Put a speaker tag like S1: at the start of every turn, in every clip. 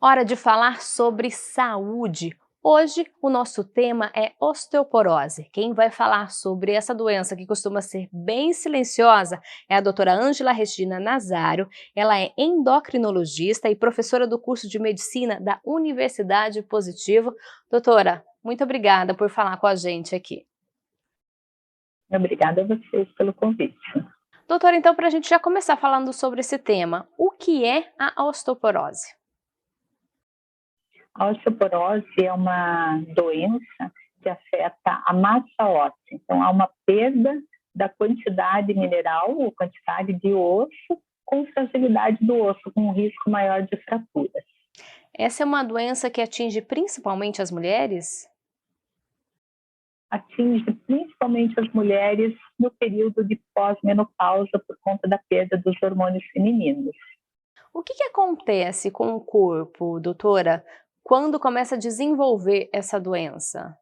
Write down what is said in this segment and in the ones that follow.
S1: Hora de falar sobre saúde. Hoje o nosso tema é osteoporose. Quem vai falar sobre essa doença que costuma ser bem silenciosa é a doutora Ângela Regina Nazário. Ela é endocrinologista e professora do curso de medicina da Universidade Positivo. Doutora, muito obrigada por falar com a gente aqui.
S2: Obrigada a vocês pelo convite.
S1: Doutora, então para a gente já começar falando sobre esse tema, o que é a osteoporose?
S2: A osteoporose é uma doença que afeta a massa óssea. Então, há uma perda da quantidade mineral ou quantidade de osso com fragilidade do osso, com um risco maior de fraturas.
S1: Essa é uma doença que atinge principalmente as mulheres?
S2: Atinge principalmente as mulheres no período de pós-menopausa por conta da perda dos hormônios femininos.
S1: O que acontece com o corpo, doutora, quando começa a desenvolver essa doença?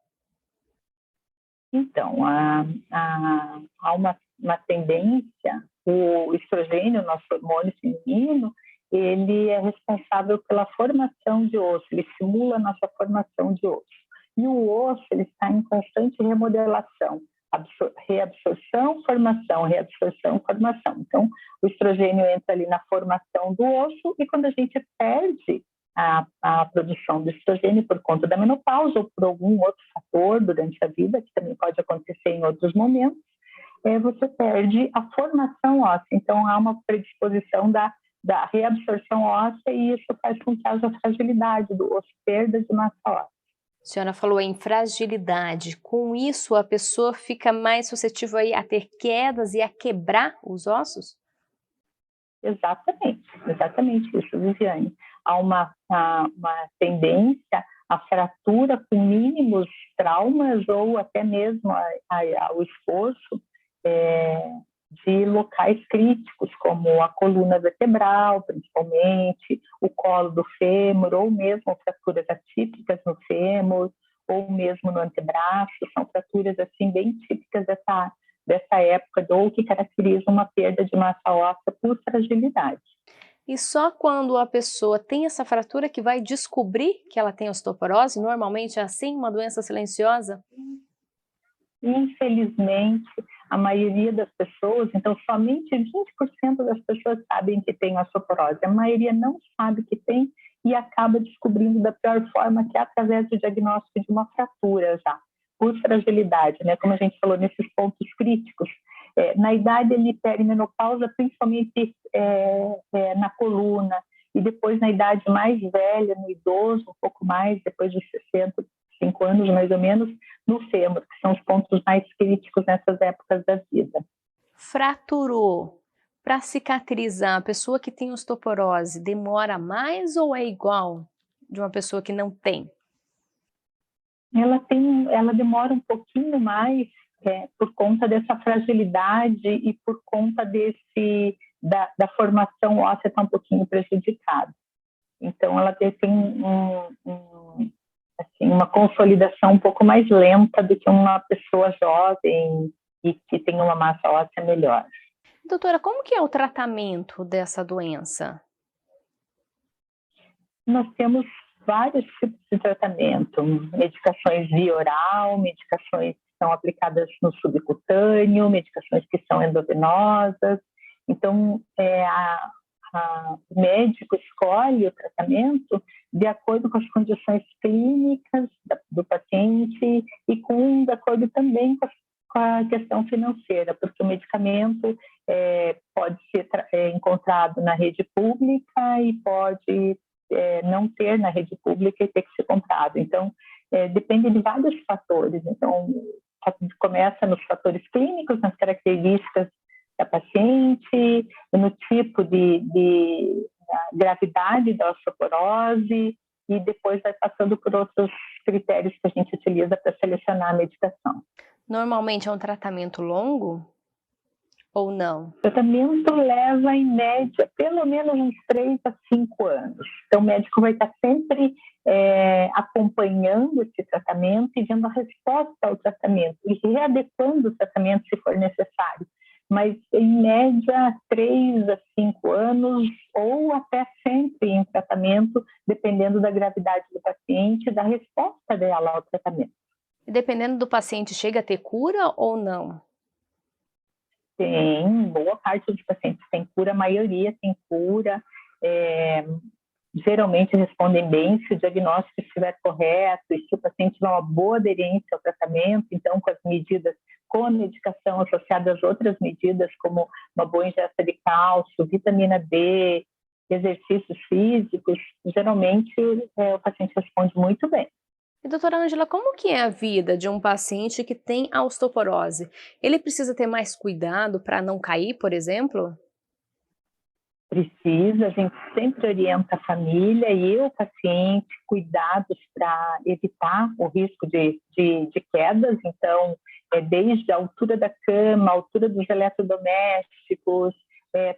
S2: Então, há uma tendência, o estrogênio, nosso hormônio feminino, ele é responsável pela formação de osso, ele estimula a nossa formação de osso. E o osso, ele está em constante remodelação, reabsorção, formação, reabsorção, formação. Então, o estrogênio entra ali na formação do osso e quando a gente perde a produção do estrogênio por conta da menopausa ou por algum outro fator durante a vida, que também pode acontecer em outros momentos, você perde a formação óssea. Então, há uma predisposição da reabsorção óssea e isso faz com que haja fragilidade do osso, perda de massa óssea.
S1: A senhora falou em fragilidade. Com isso, a pessoa fica mais suscetível a ter quedas e a quebrar os ossos?
S2: Exatamente isso, Viviane. Há uma tendência à fratura com mínimos traumas ou até mesmo ao esforço de locais críticos, como a coluna vertebral, principalmente, o colo do fêmur, ou mesmo fraturas atípicas no fêmur, ou mesmo no antebraço. São fraturas assim bem típicas dessa época, ou que caracteriza uma perda de massa óssea por fragilidade.
S1: E só quando a pessoa tem essa fratura que vai descobrir que ela tem osteoporose? Normalmente é assim, uma doença silenciosa?
S2: Infelizmente, a maioria das pessoas, então somente 20% das pessoas sabem que tem osteoporose. A maioria não sabe que tem e acaba descobrindo da pior forma, que é através do diagnóstico de uma fratura já, por fragilidade, né? Como a gente falou nesses pontos críticos. Na idade ali perimenopausa, principalmente na coluna, e depois na idade mais velha, no idoso, um pouco mais, depois dos 65 anos mais ou menos, no fêmur, que são os pontos mais críticos nessas épocas da vida.
S1: Fraturou. Para cicatrizar, a pessoa que tem osteoporose demora mais ou é igual de uma pessoa que não tem?
S2: Ela demora um pouquinho mais por conta dessa fragilidade e por conta da formação óssea estar um pouquinho prejudicada. Então, ela tem assim, uma consolidação um pouco mais lenta do que uma pessoa jovem e que tem uma massa óssea melhor.
S1: Doutora, como que é o tratamento dessa doença?
S2: Nós temos vários tipos de tratamento, medicações via oral, medicações que são aplicadas no subcutâneo, medicações que são endovenosas. Então, o médico escolhe o tratamento de acordo com as condições clínicas do paciente e de acordo também com a questão financeira, porque o medicamento pode ser encontrado na rede pública e pode não ter na rede pública e ter que ser comprado. Então, depende de vários fatores. Então, começa nos fatores clínicos, nas características da paciente, no tipo de gravidade da osteoporose e depois vai passando por outros critérios que a gente utiliza para selecionar a medicação.
S1: Normalmente é um tratamento longo ou não?
S2: O tratamento leva, em média, pelo menos uns 3 a 5 anos. Então, o médico vai estar sempre acompanhando esse tratamento e vendo a resposta ao tratamento e readequando o tratamento se for necessário. mas em média 3 a 5 anos ou até sempre em tratamento, dependendo da gravidade do paciente e da resposta dela ao tratamento.
S1: E dependendo do paciente, chega a ter cura ou não?
S2: Tem, boa parte dos pacientes tem cura, a maioria tem cura, geralmente respondem bem se o diagnóstico estiver correto e se o paciente tiver uma boa aderência ao tratamento, então com as medidas, com a medicação associada às outras medidas, como uma boa ingesta de cálcio, vitamina D, exercícios físicos, geralmente o paciente responde muito bem.
S1: E doutora Ângela, como que é a vida de um paciente que tem osteoporose? Ele precisa ter mais cuidado para não cair, por exemplo?
S2: Precisa, a gente sempre orienta a família e o paciente cuidados para evitar o risco de quedas, então, desde a altura da cama, a altura dos eletrodomésticos,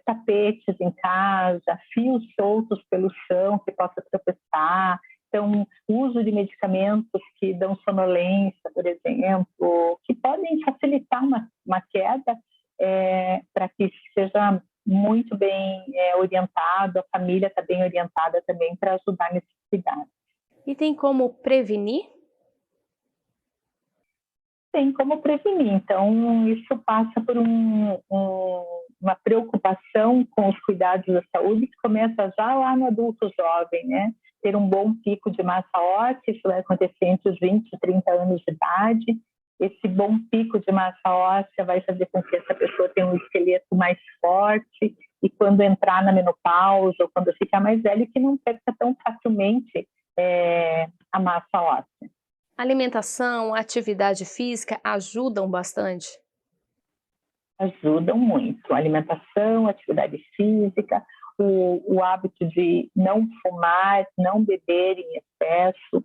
S2: tapetes em casa, fios soltos pelo chão que possa tropeçar, então, uso de medicamentos que dão sonolência, por exemplo, que podem facilitar uma queda para que seja muito bem orientado, a família está bem orientada também para ajudar nesse cuidado.
S1: E tem como prevenir?
S2: Tem como prevenir, então isso passa por uma preocupação com os cuidados da saúde que começa já lá no adulto jovem, né? Ter um bom pico de massa óssea, isso vai acontecer entre os 20 e 30 anos de idade. Esse bom pico de massa óssea vai fazer com que essa pessoa tenha um esqueleto mais forte e quando entrar na menopausa ou quando ficar mais velho, que não perca tão facilmente a massa óssea.
S1: Alimentação, atividade física ajudam bastante?
S2: Ajudam muito. Alimentação, atividade física, o hábito de não fumar, não beber em excesso,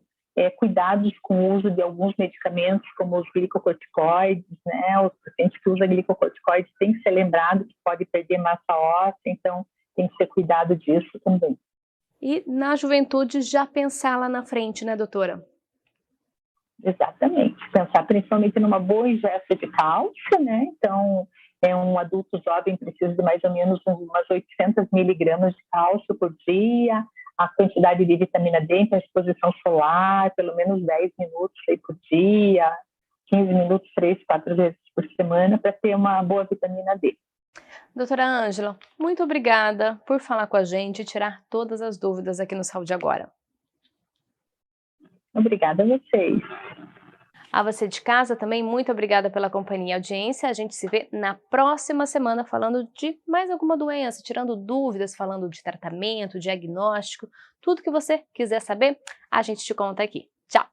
S2: cuidados com o uso de alguns medicamentos, como os glicocorticoides, né? Os pacientes que usam glicocorticoides têm que ser lembrado que pode perder massa óssea, então tem que ser cuidado disso também.
S1: E na juventude já pensar lá na frente, né, doutora?
S2: Exatamente. Pensar principalmente numa boa ingesta de cálcio, né? Então, um adulto jovem precisa de mais ou menos umas 800 miligramas de cálcio por dia, a quantidade de vitamina D, então exposição solar, pelo menos 10 minutos aí por dia, 15 minutos 3, 4 vezes por semana para ter uma boa vitamina D.
S1: Doutora Ângela, muito obrigada por falar com a gente e tirar todas as dúvidas aqui no Saúde Agora.
S2: Obrigada a vocês.
S1: A você de casa também, muito obrigada pela companhia e audiência. A gente se vê na próxima semana falando de mais alguma doença, tirando dúvidas, falando de tratamento, diagnóstico, tudo que você quiser saber, a gente te conta aqui. Tchau!